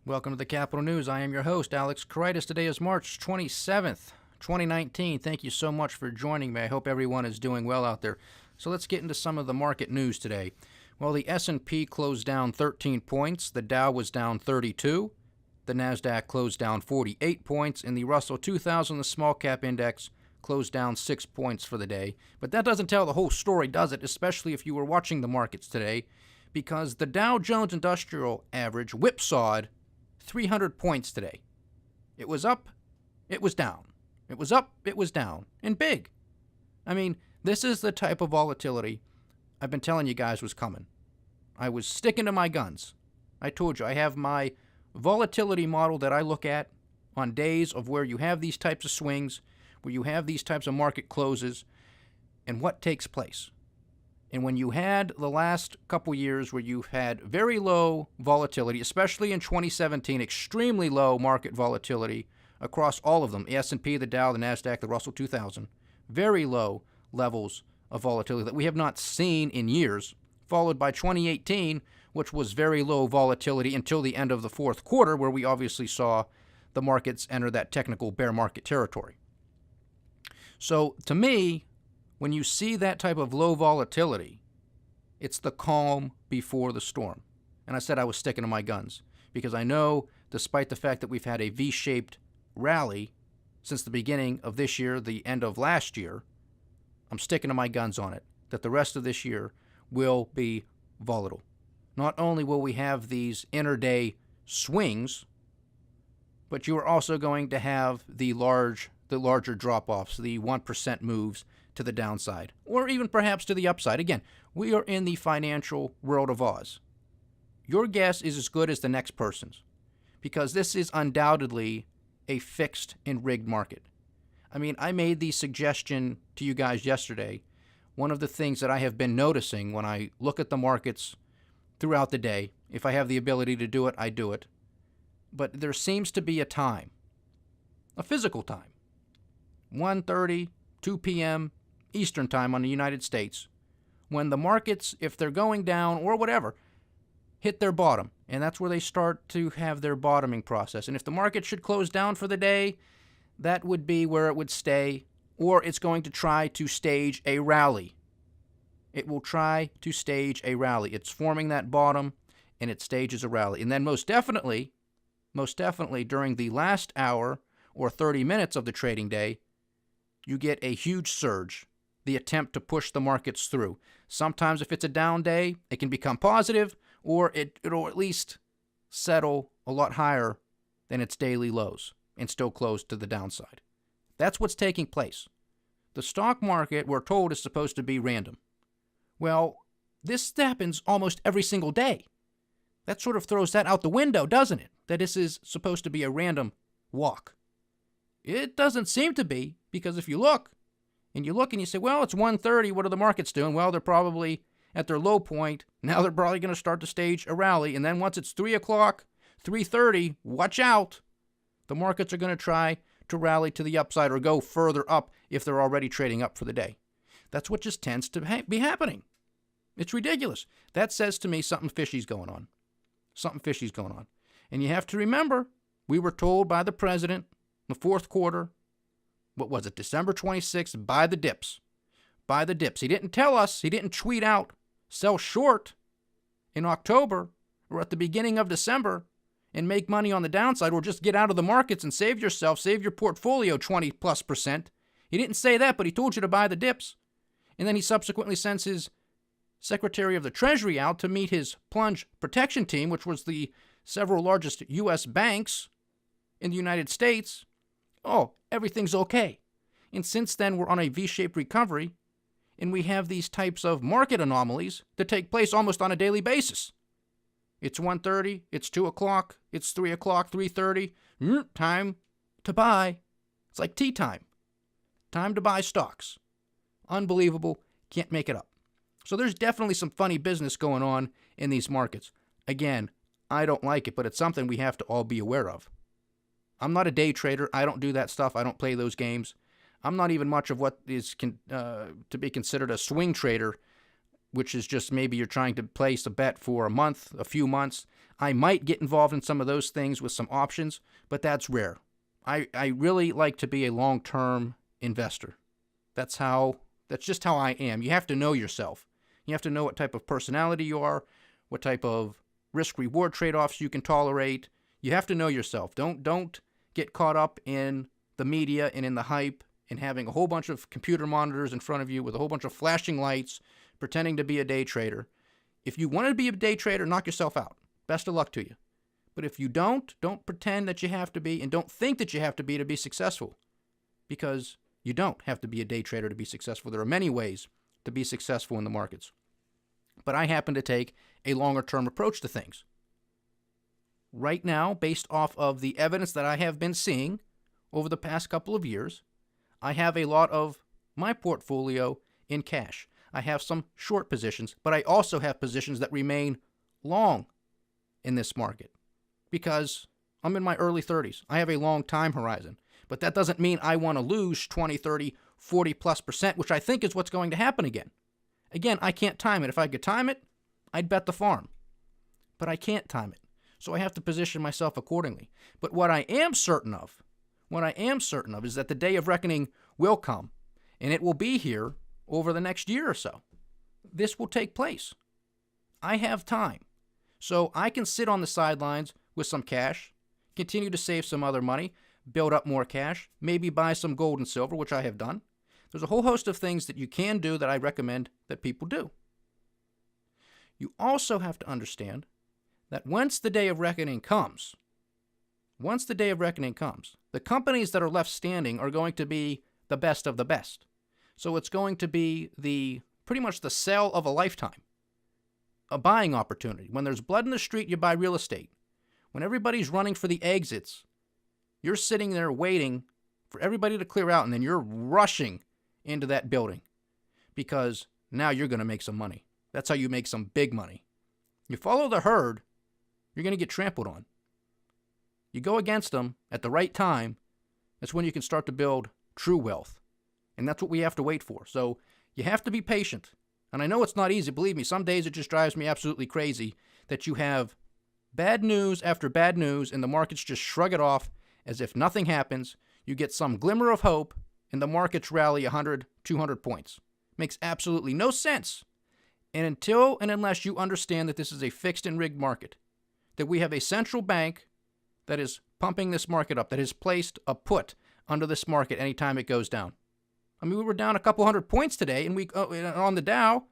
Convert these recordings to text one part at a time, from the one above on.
Welcome to the Capital News. I am your host, Alex Karitis. Today is March 27th, 2019. Thank you so much for joining me. I hope everyone is doing well out there. So let's get into some of the market news today. Well, the S&P closed down 13 points. The Dow was down 32. The NASDAQ closed down 48 points. And the Russell 2000, the small cap index, closed down 6 points for the day. But that doesn't tell the whole story, does it? Especially if you were watching the markets today, because the Dow Jones Industrial Average whipsawed 300 points today. It was up, it was down. It was up, it was down. And big. I mean, this is the type of volatility I've been telling you guys was coming. I was sticking to my guns. I told you, I have my volatility model that I look at on days of where you have these types of swings, where you have these types of market closes, and what takes place. And when you had the last couple years where you've had very low volatility, especially in 2017, extremely low market volatility across all of them, the S&P, the Dow, the NASDAQ, the Russell 2000, very low levels of volatility that we have not seen in years, followed by 2018, which was very low volatility until the end of the fourth quarter, where we obviously saw the markets enter that technical bear market territory. So to me, when you see that type of low volatility, it's the calm before the storm. And I said I was sticking to my guns because I know, despite the fact that we've had a V-shaped rally since the beginning of this year, the end of last year, I'm sticking to my guns on it, that the rest of this year will be volatile. Not only will we have these intraday swings, but you are also going to have the larger drop-offs, the 1% moves to the downside, or even perhaps to the upside. Again, we are in the financial world of Oz. Your guess is as good as the next person's, because this is undoubtedly a fixed and rigged market. I mean, I made the suggestion to you guys yesterday. One of the things that I have been noticing when I look at the markets throughout the day, if I have the ability to do it, I do it. But there seems to be a time, a physical time, 1:30, 2 p.m., Eastern time on the United States, when the markets, if they're going down or whatever, hit their bottom. And that's where they start to have their bottoming process. And if the market should close down for the day, that would be where it would stay, or it's going to try to stage a rally. It will try to stage a rally. It's forming that bottom, and it stages a rally. And then most definitely during the last hour or 30 minutes of the trading day, you get a huge surge, the attempt to push the markets through. Sometimes if it's a down day, it can become positive, or it'll at least settle a lot higher than its daily lows and still close to the downside. That's what's taking place. The stock market, we're told, is supposed to be random. Well, this happens almost every single day. That sort of throws that out the window, doesn't it? That this is supposed to be a random walk. It doesn't seem to be, because if you look and you say, well, it's 1:30, what are the markets doing? Well, they're probably at their low point. Now they're probably going to start to stage a rally. And then once it's 3 o'clock, 3:30, watch out. The markets are going to try to rally to the upside or go further up if they're already trading up for the day. That's what just tends to be happening. It's ridiculous. That says to me something fishy's going on. Something fishy's going on. And you have to remember, we were told by the president in the fourth quarter, what was it, December 26th, buy the dips. Buy the dips. He didn't tell us, he didn't tweet out, sell short in October or at the beginning of December and make money on the downside, or just get out of the markets and save your portfolio 20+%. He didn't say that, but he told you to buy the dips. And then he subsequently sends his Secretary of the Treasury out to meet his plunge protection team, which was the several largest U.S. banks in the United States. Oh, everything's okay. And since then, we're on a V-shaped recovery, and we have these types of market anomalies that take place almost on a daily basis. It's 1:30, it's 2 o'clock, it's 3 o'clock, 3:30. Time to buy. It's like tea time. Time to buy stocks. Unbelievable. Can't make it up. So there's definitely some funny business going on in these markets. Again, I don't like it, but it's something we have to all be aware of. I'm not a day trader. I don't do that stuff. I don't play those games. I'm not even much of what is to be considered a swing trader. which is just maybe you're trying to place a bet for a month, a few months. I might get involved in some of those things with some options, but that's rare. I really like to be a long-term investor. That's just how I am. You have to know yourself. You have to know what type of personality you are, what type of risk-reward trade-offs you can tolerate. You have to know yourself. Don't get caught up in the media and in the hype and having a whole bunch of computer monitors in front of you with a whole bunch of flashing lights, pretending to be a day trader. If you want to be a day trader, knock yourself out. Best of luck to you. But if you don't pretend that you have to be, and don't think that you have to be successful, because you don't have to be a day trader to be successful. There are many ways to be successful in the markets. But I happen to take a longer-term approach to things. Right now, based off of the evidence that I have been seeing over the past couple of years, I have a lot of my portfolio in cash. I have some short positions, but I also have positions that remain long in this market because I'm in my early 30s. I have a long time horizon, but that doesn't mean I want to lose 20, 30, 40+%, which I think is what's going to happen again. Again, I can't time it. If I could time it, I'd bet the farm, but I can't time it. So I have to position myself accordingly. But what I am certain of is that the day of reckoning will come, and it will be here over the next year or so. This will take place. I have time. So I can sit on the sidelines with some cash, continue to save some other money, build up more cash, maybe buy some gold and silver, which I have done. There's a whole host of things that you can do that I recommend that people do. You also have to understand that once the day of reckoning comes, the companies that are left standing are going to be the best of the best. So it's going to be pretty much the sale of a lifetime, a buying opportunity. When there's blood in the street, you buy real estate. When everybody's running for the exits, you're sitting there waiting for everybody to clear out, and then you're rushing into that building because now you're going to make some money. That's how you make some big money. You follow the herd, you're going to get trampled on. You go against them at the right time, that's when you can start to build true wealth. And that's what we have to wait for. So you have to be patient. And I know it's not easy. Believe me, some days it just drives me absolutely crazy that you have bad news after bad news and the markets just shrug it off as if nothing happens. You get some glimmer of hope and the markets rally 100, 200 points. Makes absolutely no sense. And until and unless you understand that this is a fixed and rigged market, that we have a central bank that is pumping this market up, that has placed a put under this market anytime it goes down. I mean, we were down a couple hundred points today and on the Dow,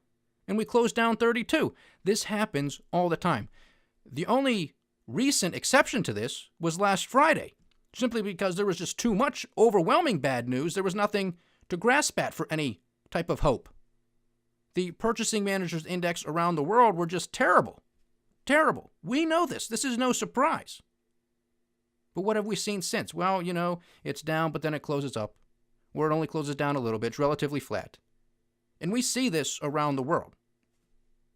and we closed down 32. This happens all the time. The only recent exception to this was last Friday, simply because there was just too much overwhelming bad news. There was nothing to grasp at for any type of hope. The purchasing managers index around the world were just terrible. Terrible. We know this. This is no surprise. But what have we seen since? Well, it's down, but then it closes up. Or it only closes down a little bit. It's relatively flat. And we see this around the world.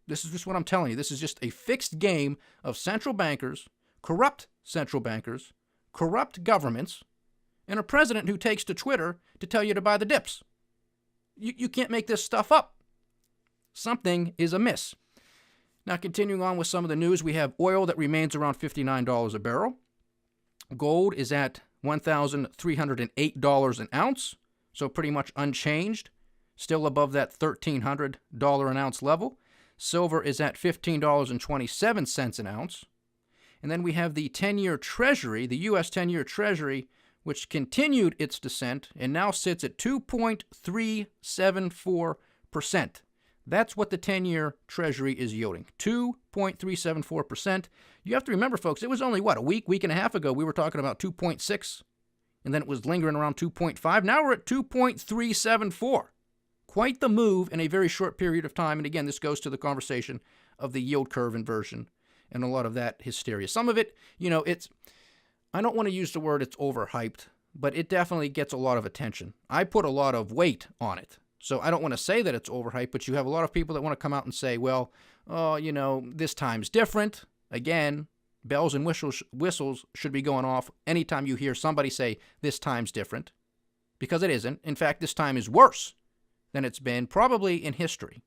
This is just what I'm telling you. This is just a fixed game of central bankers, corrupt central bankers, corrupt governments, and a president who takes to Twitter to tell you to buy the dips. You can't make this stuff up. Something is amiss. Now, continuing on with some of the news, we have oil that remains around $59 a barrel. Gold is at $1,308 an ounce, so pretty much unchanged, still above that $1,300 an ounce level. Silver is at $15.27 an ounce. And then we have the 10-year Treasury, the U.S. 10-year Treasury, which continued its descent and now sits at 2.374%. That's what the 10-year Treasury is yielding, 2.374%. You have to remember, folks, it was only, a week and a half ago, we were talking about 2.6, and then it was lingering around 2.5. Now we're at 2.374. Quite the move in a very short period of time. And again, this goes to the conversation of the yield curve inversion and a lot of that hysteria. Some of it, I don't want to use the word it's overhyped, but it definitely gets a lot of attention. I put a lot of weight on it. So I don't want to say that it's overhyped, but you have a lot of people that want to come out and say, well, this time's different. Again, bells and whistles should be going off anytime you hear somebody say this time's different, because it isn't. In fact, this time is worse than it's been probably in history.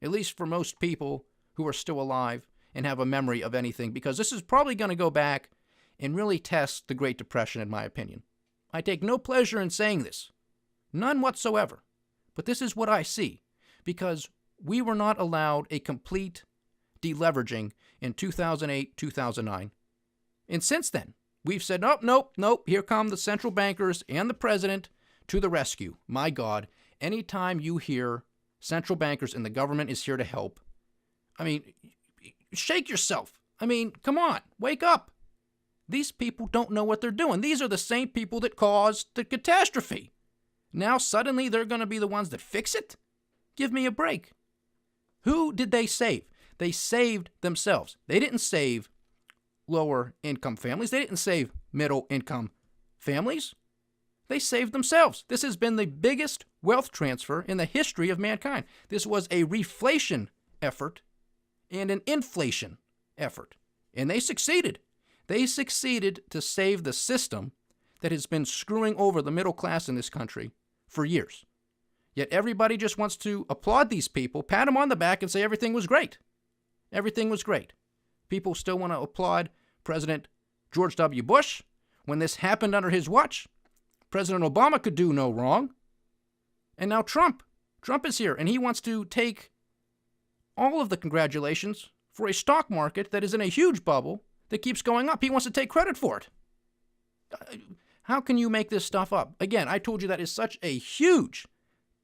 at least for most people who are still alive and have a memory of anything, because this is probably going to go back and really test the Great Depression, in my opinion. I take no pleasure in saying this, none whatsoever, but this is what I see, because we were not allowed a complete deleveraging in 2008, 2009. And since then, we've said, nope, here come the central bankers and the president to the rescue. My God, anytime you hear central bankers and the government is here to help, I mean, shake yourself. I mean, come on, wake up. These people don't know what they're doing. These are the same people that caused the catastrophe. Now suddenly they're going to be the ones that fix it? Give me a break. Who did they save? They saved themselves. They didn't save lower income families. They didn't save middle income families. They saved themselves. This has been the biggest wealth transfer in the history of mankind. This was a reflation effort and an inflation effort. And they succeeded. They succeeded to save the system that has been screwing over the middle class in this country for years. Yet everybody just wants to applaud these people, pat them on the back, and say everything was great. Everything was great. People still want to applaud President George W. Bush when this happened under his watch. President Obama could do no wrong. And now Trump is here, and he wants to take all of the congratulations for a stock market that is in a huge bubble that keeps going up. He wants to take credit for it. How can you make this stuff up? Again, I told you that is such a huge,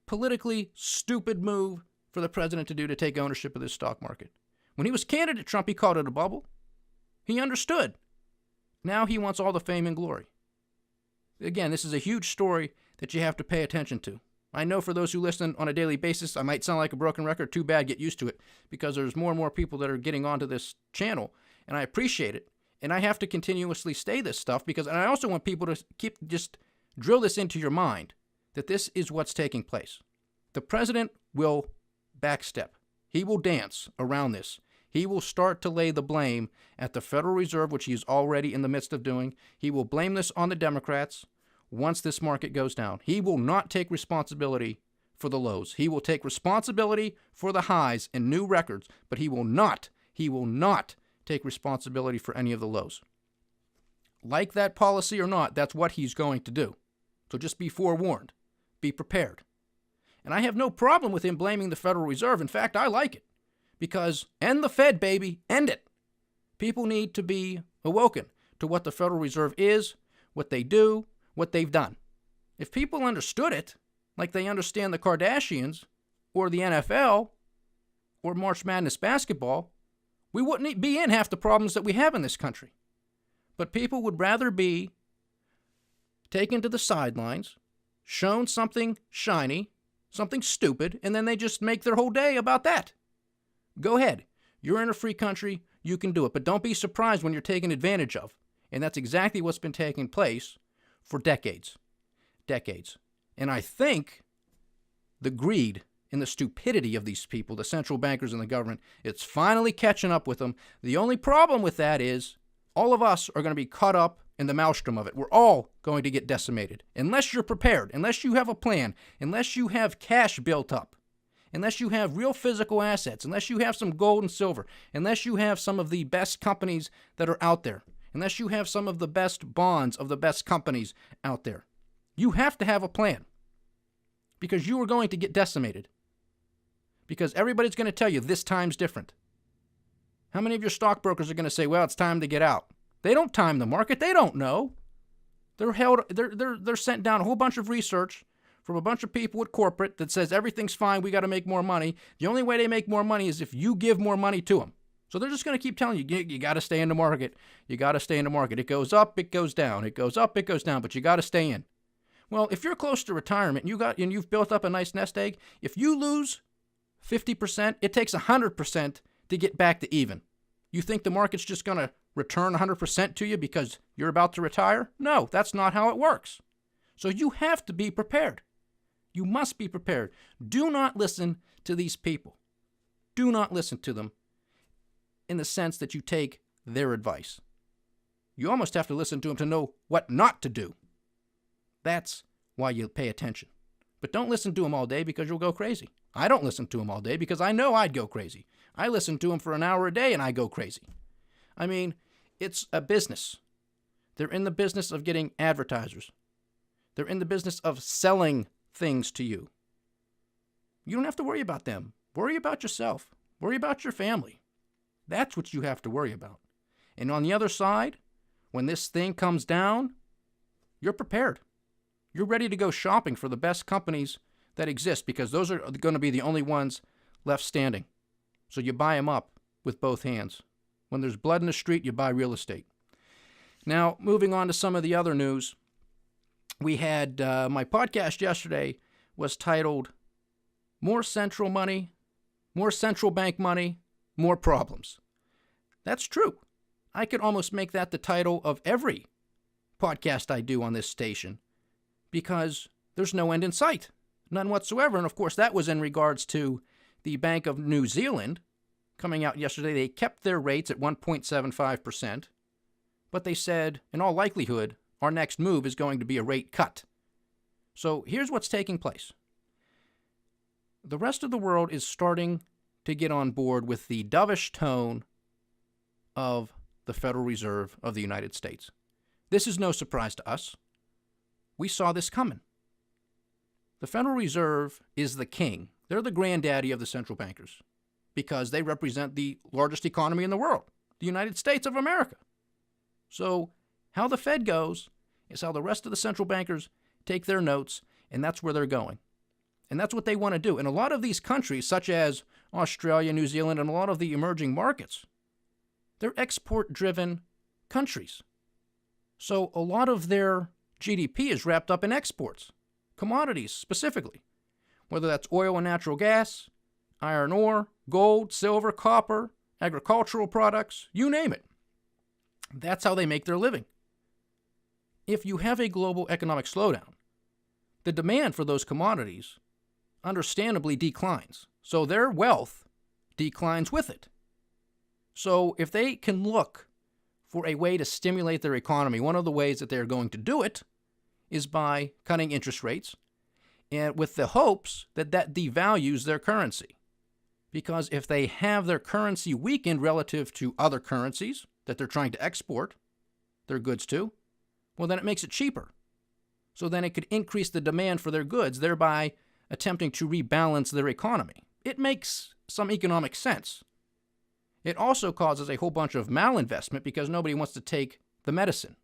politically stupid move for the president to do, to take ownership of this stock market. When he was candidate Trump, he called it a bubble. He understood. Now he wants all the fame and glory. Again, this is a huge story that you have to pay attention to. I know for those who listen on a daily basis, I might sound like a broken record. Too bad, get used to it, because there's more and more people that are getting onto this channel, and I appreciate it. And I have to continuously say this stuff, because, and I also want people to just drill this into your mind, that this is what's taking place. The president will backstep. He will dance around this. He will start to lay the blame at the Federal Reserve, which he is already in the midst of doing. He will blame this on the Democrats once this market goes down. He will not take responsibility for the lows. He will take responsibility for the highs and new records, but he will not take responsibility for any of the lows. Like that policy or not, that's what he's going to do. So just be forewarned. Be prepared. And I have no problem with him blaming the Federal Reserve. In fact, I like it. Because end the Fed, baby. End it. People need to be awoken to what the Federal Reserve is, what they do, what they've done. If people understood it, like they understand the Kardashians or the NFL or March Madness basketball, we wouldn't be in half the problems that we have in this country. But people would rather be taken to the sidelines, shown something shiny, something stupid, and then they just make their whole day about that. Go ahead. You're in a free country. You can do it. But don't be surprised when you're taken advantage of. And that's exactly what's been taking place for decades. Decades. And I think the greed and the stupidity of these people, the central bankers and the government, it's finally catching up with them. The only problem with that is all of us are going to be caught up in the maelstrom of it. We're all going to get decimated. Unless you're prepared, unless you have a plan, unless you have cash built up, unless you have real physical assets, unless you have some gold and silver, unless you have some of the best companies that are out there, unless you have some of the best bonds of the best companies out there. You have to have a plan, because you are going to get decimated. Because everybody's going to tell you this time's different. How many of your stockbrokers are going to say, well, it's time to get out? They don't time the market. They don't know. They're sent down a whole bunch of research from a bunch of people at corporate that says everything's fine, we got to make more money. The only way they make more money is if you give more money to them. So they're just going to keep telling you, you got to stay in the market. You got to stay in the market. It goes up, it goes down. It goes up, it goes down, but you got to stay in. Well, if you're close to retirement and you've built up a nice nest egg, if you lose 50%, it takes 100% to get back to even. You think the market's just going to return 100% to you because you're about to retire? No, that's not how it works. So you have to be prepared. You must be prepared. Do not listen to these people. Do not listen to them in the sense that you take their advice. You almost have to listen to them to know what not to do. That's why you pay attention. But don't listen to them all day because you'll go crazy. I don't listen to them all day because I know I'd go crazy. I listen to them for an hour a day and I go crazy. I mean, it's a business. They're in the business of getting advertisers. They're in the business of selling things to you. You don't have to worry about them. Worry about yourself. Worry about your family. That's what you have to worry about. And on the other side, when this thing comes down, you're prepared. You're ready to go shopping for the best companies that exist because those are going to be the only ones left standing. So you buy them up with both hands. When there's blood in the street, you buy real estate. Now, moving on to some of the other news. We had my podcast yesterday was titled More Central Money, More Central Bank Money, More Problems. That's true. I could almost make that the title of every podcast I do on this station because there's no end in sight. None whatsoever. And of course, that was in regards to the Bank of New Zealand coming out yesterday. They kept their rates at 1.75%, but they said, in all likelihood, our next move is going to be a rate cut. So here's what's taking place. The rest of the world is starting to get on board with the dovish tone of the Federal Reserve of the United States. This is no surprise to us. We saw this coming. The Federal Reserve is the king. They're the granddaddy of the central bankers because they represent the largest economy in the world, the United States of America. So how the Fed goes is how the rest of the central bankers take their notes, and that's where they're going. And that's what they want to do. And a lot of these countries, such as Australia, New Zealand, and a lot of the emerging markets, they're export-driven countries. So a lot of their GDP is wrapped up in exports, commodities specifically, whether that's oil and natural gas, iron ore, gold, silver, copper, agricultural products, you name it. That's how they make their living. If you have a global economic slowdown, the demand for those commodities understandably declines. So their wealth declines with it. So if they can look for a way to stimulate their economy, one of the ways that they're going to do it is by cutting interest rates and with the hopes that that devalues their currency. Because if they have their currency weakened relative to other currencies that they're trying to export their goods to, well, then it makes it cheaper. So then it could increase the demand for their goods, thereby attempting to rebalance their economy. It makes some economic sense. It also causes a whole bunch of malinvestment because nobody wants to take the medicine.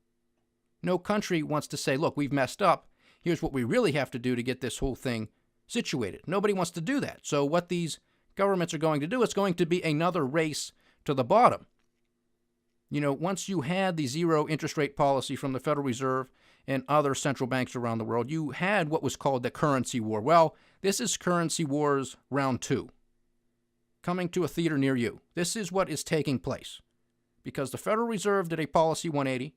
No country wants to say, look, we've messed up. Here's what we really have to do to get this whole thing situated. Nobody wants to do that. So what these governments are going to do, it's going to be another race to the bottom. You know, once you had the zero interest rate policy from the Federal Reserve and other central banks around the world, you had what was called the currency war. Well, this is currency wars round 2, coming to a theater near you. This is what is taking place because the Federal Reserve did a policy 180.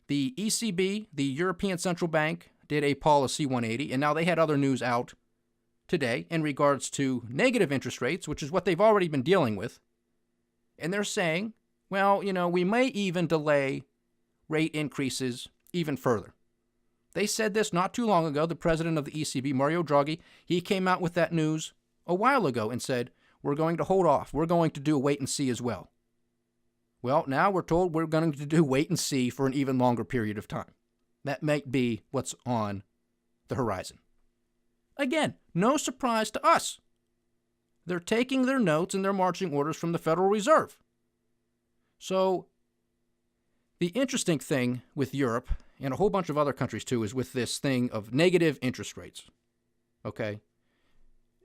The ECB, the European Central Bank, did a policy 180, and now they had other news out today in regards to negative interest rates, which is what they've already been dealing with. And they're saying, well, you know, we may even delay rate increases even further. They said this not too long ago. The president of the ECB, Mario Draghi, he came out with that news a while ago and said, we're going to hold off. We're going to do wait and see as well. Well, now we're told we're going to do wait and see for an even longer period of time. That might be what's on the horizon. Again, no surprise to us. They're taking their notes and their marching orders from the Federal Reserve. So the interesting thing with Europe and a whole bunch of other countries too is with this thing of negative interest rates. Okay?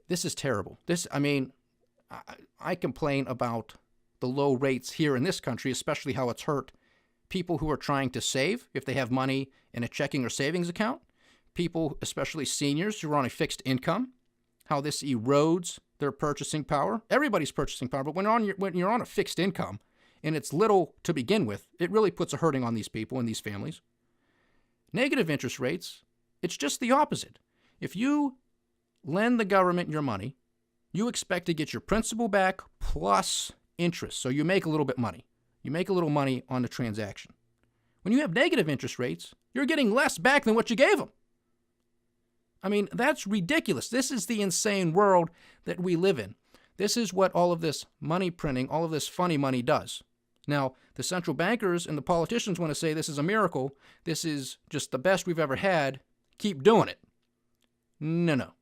This is terrible. I complain about the low rates here in this country, especially how it's hurt people who are trying to save if they have money in a checking or savings account, people, especially seniors who are on a fixed income, how this erodes their purchasing power. Everybody's purchasing power, but when you're on a fixed income and it's little to begin with, it really puts a hurting on these people and these families. Negative interest rates, it's just the opposite. If you lend the government your money, you expect to get your principal back plus interest. So you make a little bit money. You make a little money on the transaction. When you have negative interest rates, you're getting less back than what you gave them. I mean, that's ridiculous. This is the insane world that we live in. This is what all of this money printing, all of this funny money does. Now, the central bankers and the politicians want to say this is a miracle. This is just the best we've ever had. Keep doing it. No.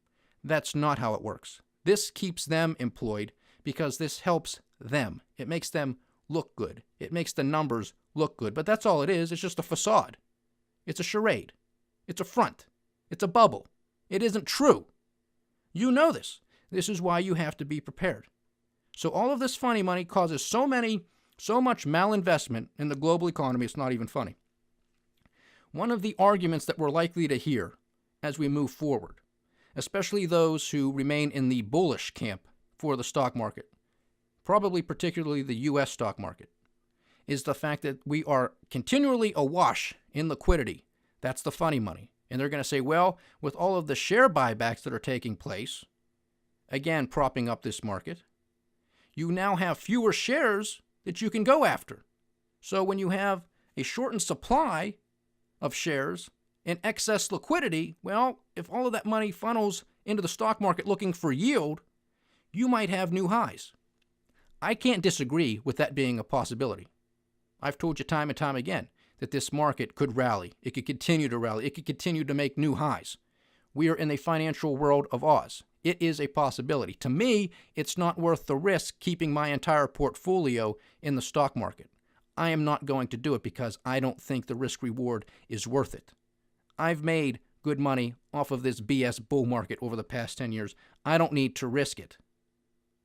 That's not how it works. This keeps them employed because this helps them. It makes them look good. It makes the numbers look good. But that's all it is. It's just a facade. It's a charade. It's a front. It's a bubble. It isn't true. You know this. This is why you have to be prepared. So all of this funny money causes so much malinvestment in the global economy, it's not even funny. One of the arguments that we're likely to hear as we move forward, especially those who remain in the bullish camp for the stock market, probably particularly the U.S. stock market, is the fact that we are continually awash in liquidity. That's the funny money. And they're going to say, well, with all of the share buybacks that are taking place, again, propping up this market, you now have fewer shares that you can go after. So when you have a shortened supply of shares and excess liquidity, well, if all of that money funnels into the stock market looking for yield, you might have new highs. I can't disagree with that being a possibility. I've told you time and time again that this market could rally. It could continue to rally. It could continue to make new highs. We are in the financial world of Oz. It is a possibility. To me, it's not worth the risk keeping my entire portfolio in the stock market. I am not going to do it because I don't think the risk reward is worth it. I've made good money off of this BS bull market over the past 10 years. I don't need to risk it.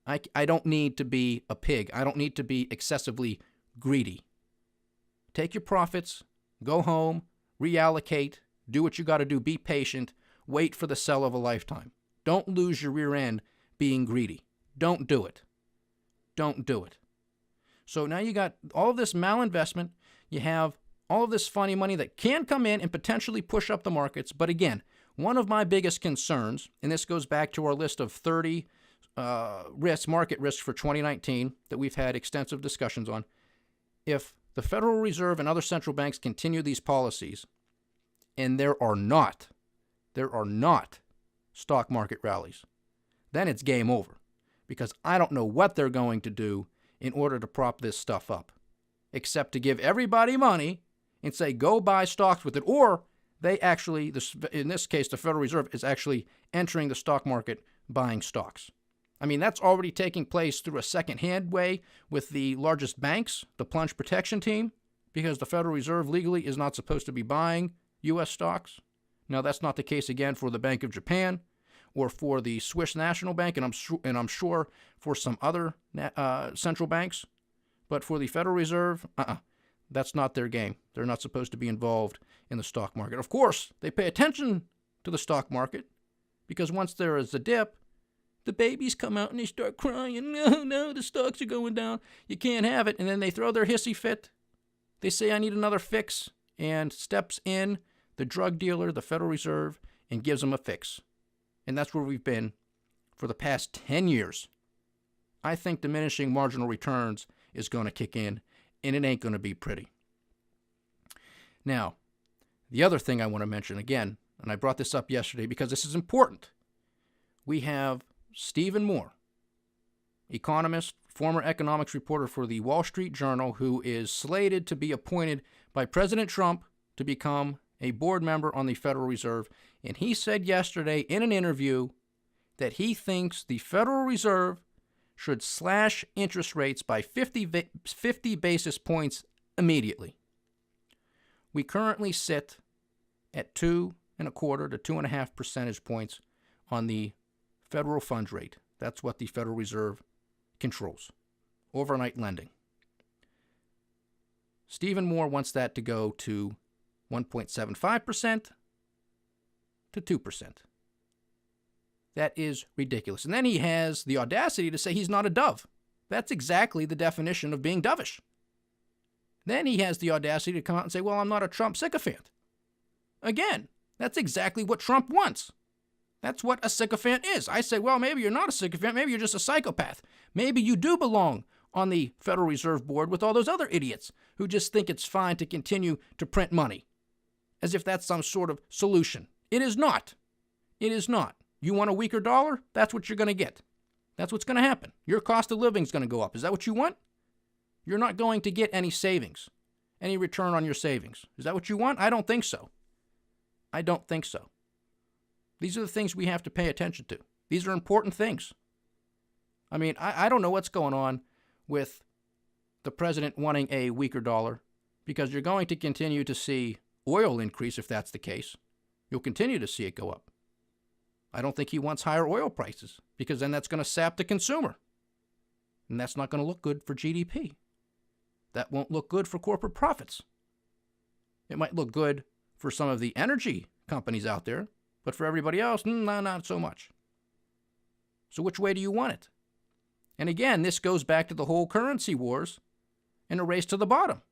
I don't need to be a pig. I don't need to be excessively greedy. Take your profits, go home, reallocate, do what you got to do, be patient, wait for the sell of a lifetime. Don't lose your rear end being greedy. Don't do it. Don't do it. So now you got all of this malinvestment. You have all of this funny money that can come in and potentially push up the markets. But again, one of my biggest concerns, and this goes back to our list of 30 market risks for 2019 that we've had extensive discussions on, if the Federal Reserve and other central banks continue these policies, and there are not stock market rallies, then it's game over. Because I don't know what they're going to do in order to prop this stuff up, except to give everybody money and say, go buy stocks with it. Or they actually, in this case, the Federal Reserve is actually entering the stock market buying stocks. I mean, that's already taking place through a second-hand way with the largest banks, the plunge protection team, because the Federal Reserve legally is not supposed to be buying U.S. stocks. Now, that's not the case, again, for the Bank of Japan or for the Swiss National Bank, and I'm sure for some other central banks. But for the Federal Reserve, that's not their game. They're not supposed to be involved in the stock market. Of course, they pay attention to the stock market because once there is a dip, the babies come out and they start crying. No, the stocks are going down. You can't have it. And then they throw their hissy fit. They say, I need another fix. And steps in the drug dealer, the Federal Reserve, and gives them a fix. And that's where we've been for the past 10 years. I think diminishing marginal returns is going to kick in, and it ain't going to be pretty. Now, the other thing I want to mention again, and I brought this up yesterday because this is important. We have Stephen Moore, economist, former economics reporter for the Wall Street Journal, who is slated to be appointed by President Trump to become a board member on the Federal Reserve. And he said yesterday in an interview that he thinks the Federal Reserve should slash interest rates by 50 basis points immediately. We currently sit at 2.25 to 2.5 percentage points on the federal funds rate. That's what the Federal Reserve controls. Overnight lending. Stephen Moore wants that to go to 1.75% to 2%. That is ridiculous. And then he has the audacity to say he's not a dove. That's exactly the definition of being dovish. Then he has the audacity to come out and say, well, I'm not a Trump sycophant. Again, that's exactly what Trump wants. That's what a sycophant is. I say, well, maybe you're not a sycophant. Maybe you're just a psychopath. Maybe you do belong on the Federal Reserve Board with all those other idiots who just think it's fine to continue to print money, as if that's some sort of solution. It is not. It is not. You want a weaker dollar? That's what you're going to get. That's what's going to happen. Your cost of living is going to go up. Is that what you want? You're not going to get any savings, any return on your savings. Is that what you want? I don't think so. I don't think so. These are the things we have to pay attention to. These are important things. I mean, I don't know what's going on with the president wanting a weaker dollar, because you're going to continue to see oil increase if that's the case. You'll continue to see it go up. I don't think he wants higher oil prices, because then that's going to sap the consumer. And that's not going to look good for GDP. That won't look good for corporate profits. It might look good for some of the energy companies out there, but for everybody else, not so much. So which way do you want it? And again, this goes back to the whole currency wars and a race to the bottom.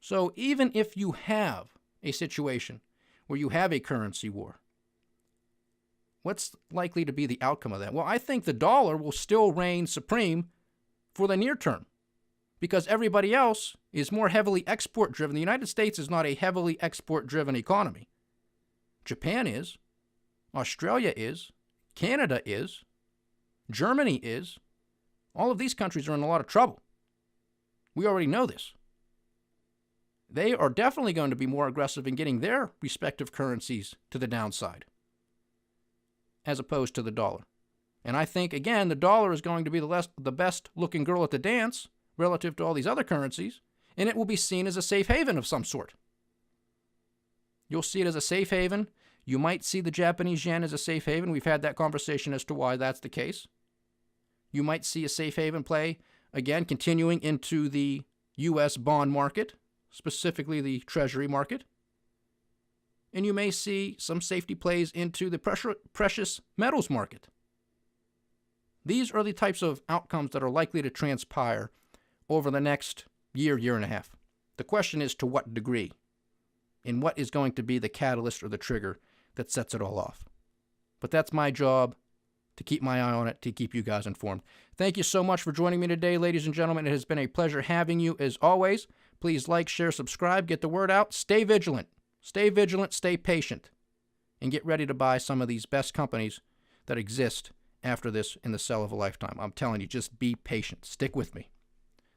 So even if you have a situation where you have a currency war, what's likely to be the outcome of that? Well, I think the dollar will still reign supreme for the near term, because everybody else is more heavily export-driven. The United States is not a heavily export-driven economy. Japan is. Australia is. Canada is. Germany is. All of these countries are in a lot of trouble. We already know this. They are definitely going to be more aggressive in getting their respective currencies to the downside, as opposed to the dollar. And I think, again, the dollar is going to be the best-looking girl at the dance relative to all these other currencies, and it will be seen as a safe haven of some sort. You'll see it as a safe haven. You might see the Japanese yen as a safe haven. We've had that conversation as to why that's the case. You might see a safe haven play, again, continuing into the U.S. bond market, specifically the Treasury market. And you may see some safety plays into the precious metals market. These are the types of outcomes that are likely to transpire over the next year and a half. The question is to what degree, and what is going to be the catalyst or the trigger that sets it all off. But that's my job, to keep my eye on it, to keep you guys informed. Thank you so much for joining me today, ladies and gentlemen. It has been a pleasure having you as always. Please like, share, subscribe, get the word out. Stay vigilant, stay patient, and get ready to buy some of these best companies that exist after this in the sell of a lifetime. I'm telling you, just be patient. Stick with me.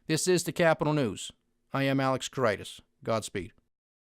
This is the Capital News. I am Alex Koritis. Godspeed.